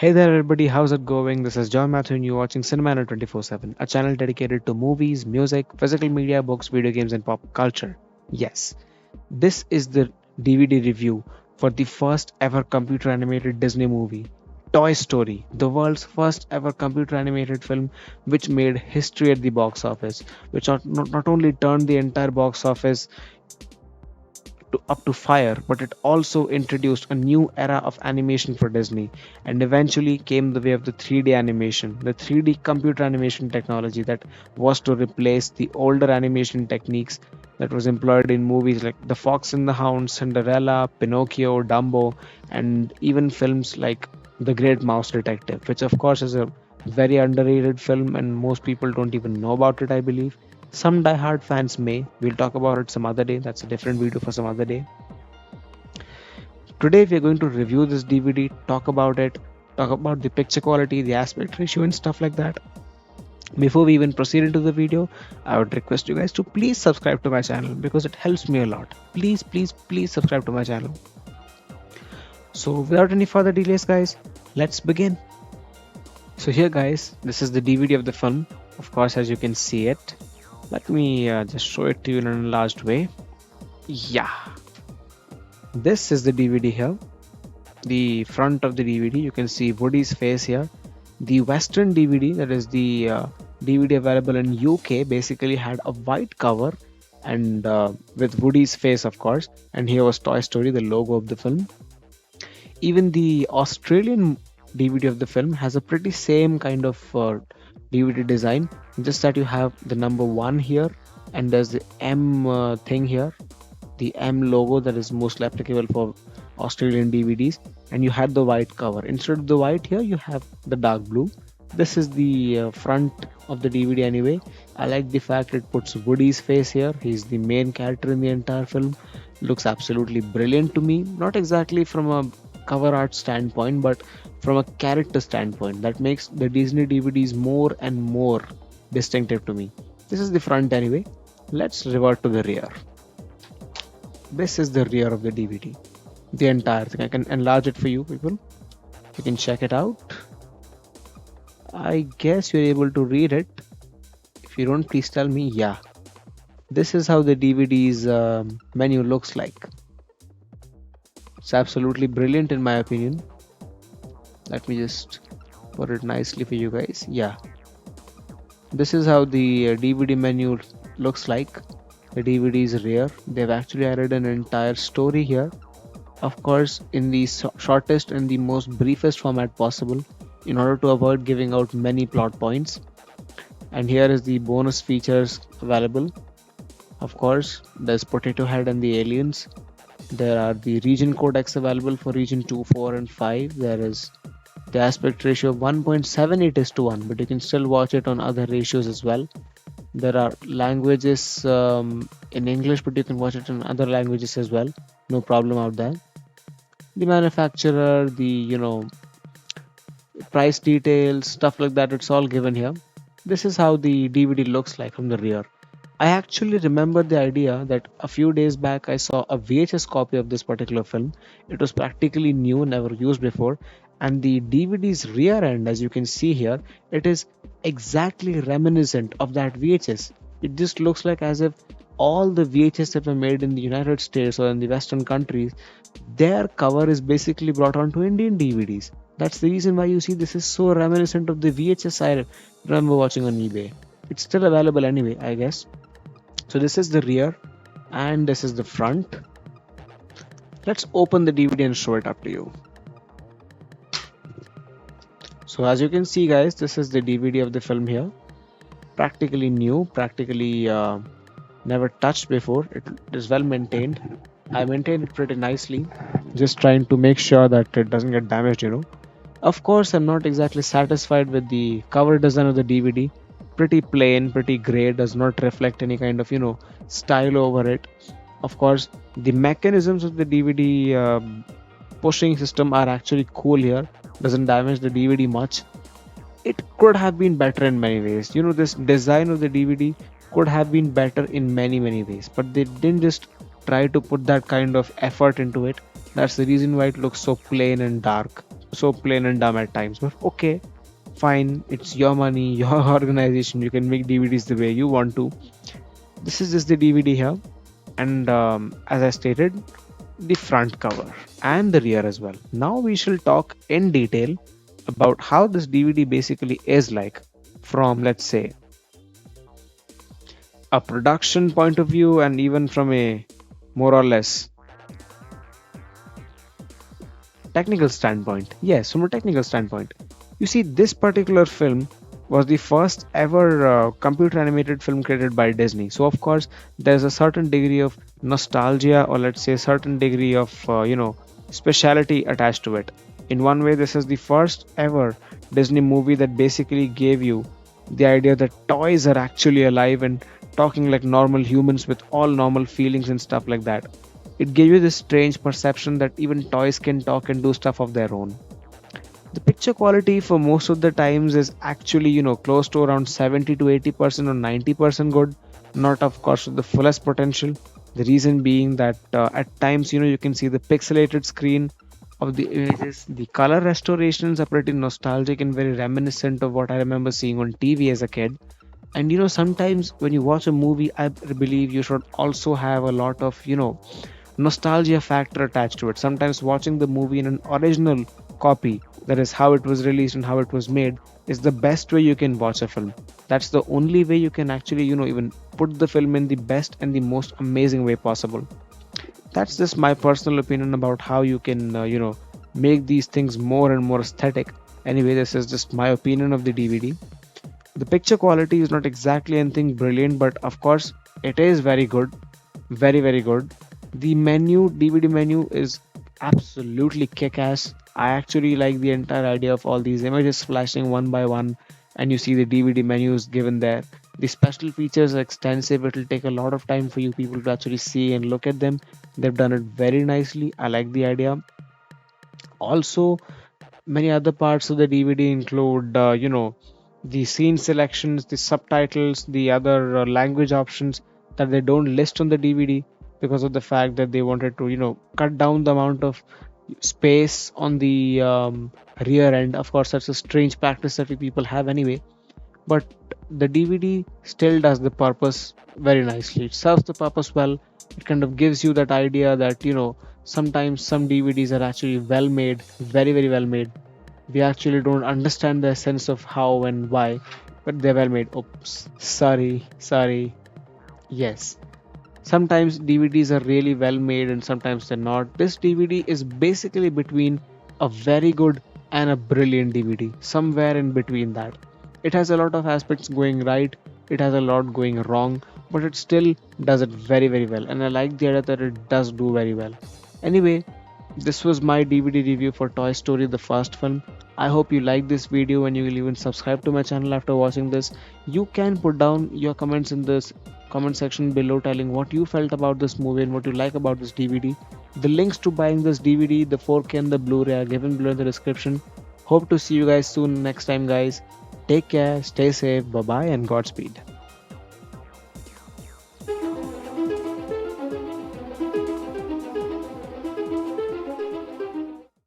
Hey there, everybody, how's it going? This is John Matthew, and you're watching CineManiacs 24/7, a channel dedicated to movies, music, physical media, books, video games, and pop culture. Yes, this is the DVD review for the first ever computer animated Disney movie, Toy Story, the world's first ever computer animated film, which made history at the box office, which not only turned the entire box office up to fire, but it also introduced a new era of animation for Disney, and eventually came the way of the 3D animation, the 3D computer animation technology that was to replace the older animation techniques that was employed in movies like The Fox and the Hound, Cinderella, Pinocchio, Dumbo, and even films like The Great Mouse Detective, which of course is a very underrated film and most people don't even know about it, I believe. Some die-hard fans may. We'll talk about it some other day. That's a different video for some other day. Today we're going to review this DVD, talk about it, talk about the picture quality, the aspect ratio and stuff like that. Before we even proceed into the video, I would request you guys to please subscribe to my channel because it helps me a lot. Please, please, please subscribe to my channel. So without any further delays guys, let's begin. So here guys, this is the DVD of the film. Of course, as you can see it. Let me just show it to you in an enlarged way. Yeah, this is the DVD here. The front of the DVD, you can see Woody's face here. The Western DVD, that is the DVD available in UK, basically had a white cover and with Woody's face, of course. And here was Toy Story, the logo of the film. Even the Australian DVD of the film has a pretty same kind of DVD design, just that you have the number 1 here and there's the M thing here, the M logo that is mostly applicable for Australian DVDs, and you had the white cover. Instead of the white here, you have the dark blue. This is the front of the DVD anyway. I like the fact it puts Woody's face here. He's the main character in the entire film. Looks absolutely brilliant to me. Not exactly from a cover art standpoint, but from a character standpoint. That makes the Disney DVDs more and more distinctive to me. This is the front anyway. Let's revert to the rear. This is the rear of the DVD. The entire thing. I can enlarge it for you people. You can check it out. I guess you're able to read it. If you don't, please tell me. Yeah. This is how the DVD's menu looks like. It's absolutely brilliant in my opinion. Let me just put it nicely for you guys. Yeah. This is how the DVD menu looks like. The DVD's rear. They've actually added an entire story here. Of course, in the shortest and the most briefest format possible, in order to avoid giving out many plot points. And here is the bonus features available. Of course, there's Potato Head and the aliens. There are the region codecs available for region 2, 4 and 5. There is the aspect ratio of 1.78:1, but you can still watch it on other ratios as well. There are languages in English, but you can watch it in other languages as well. No problem out there. The manufacturer, the price details, stuff like that, it's all given here. This is how the DVD looks like from the rear. I actually remember the idea that a few days back I saw a VHS copy of this particular film. It was practically new, never used before, and the DVD's rear end, as you can see here, it is exactly reminiscent of that VHS. It just looks like as if all the VHS that were made in the United States or in the Western countries, their cover is basically brought onto Indian DVDs. That's the reason why you see this is so reminiscent of the VHS I remember watching on eBay. It's still available anyway, I guess. So this is the rear and this is the front. Let's open the DVD and show it up to you. So as you can see guys, this is the DVD of the film here. Practically new, practically never touched before. It is well maintained. I maintain it pretty nicely, just trying to make sure that it doesn't get damaged, Of course, I'm not exactly satisfied with the cover design of the DVD. Pretty plain, pretty grey, does not reflect any kind of, style over it. Of course, the mechanisms of the DVD pushing system are actually cool here. Doesn't damage the DVD much. It could have been better in many ways. This design of the DVD could have been better in many ways, but they didn't just try to put that kind of effort into it. That's the reason why it looks so plain and dark. so plain and dumb at times. But okay, fine, it's your money, your organization. You can make DVDs the way you want to. This is just the DVD here, and as I stated, the front cover and the rear as well. Now we shall talk in detail about how this DVD basically is like from, let's say, a production point of view, and even from a more or less technical standpoint. Yes, from a technical standpoint. You see, this particular film was the first ever computer animated film created by Disney. So, of course, there's a certain degree of nostalgia, or let's say, a certain degree of, speciality attached to it. In one way, this is the first ever Disney movie that basically gave you the idea that toys are actually alive and talking like normal humans with all normal feelings and stuff like that. It gave you this strange perception that even toys can talk and do stuff of their own. The picture quality for most of the times is actually, close to around 70 to 80% or 90% good. Not, of course, to the fullest potential. The reason being that at times, you can see the pixelated screen of the images. The color restorations are pretty nostalgic and very reminiscent of what I remember seeing on TV as a kid. And sometimes when you watch a movie, I believe you should also have a lot of, nostalgia factor attached to it. Sometimes watching the movie in an original copy, that is how it was released and how it was made, is the best way you can watch a film. That's the only way you can actually, even put the film in the best and the most amazing way possible. That's just my personal opinion about how you can, make these things more and more aesthetic. Anyway, this is just my opinion of the DVD. The picture quality is not exactly anything brilliant, but of course, it is very good. Very, very good. The DVD menu is absolutely kick ass. I actually like the entire idea of all these images flashing one by one, and you see the DVD menus given there. The special features are extensive. It will take a lot of time for you people to actually see and look at them. They've done it very nicely. I like the idea. Also, many other parts of the DVD include, the scene selections, the subtitles, the other language options that they don't list on the DVD because of the fact that they wanted to, cut down the amount of space on the rear end. Of course, that's a strange practice that we people have anyway. But the DVD still does the purpose very nicely. It serves the purpose well. It kind of gives you that idea that, sometimes some DVDs are actually well made, very, very well made. We actually don't understand the sense of how and why, but they're well made. Oops, sorry. Yes, sometimes DVDs are really well made and sometimes they're not. This DVD is basically between a very good and a brilliant DVD, somewhere in between that. It has a lot of aspects going right, it has a lot going wrong, but it still does it very, very well. And I like the idea that it does do very well. Anyway, this was my DVD review for Toy Story the first film. I hope you like this video and you will even subscribe to my channel after watching this. You can put down your comments in this comment section below telling what you felt about this movie and what you like about this DVD. The links to buying this DVD, the 4K and the Blu-ray are given below in the description. Hope to see you guys soon next time guys. Take care, stay safe, bye bye and Godspeed.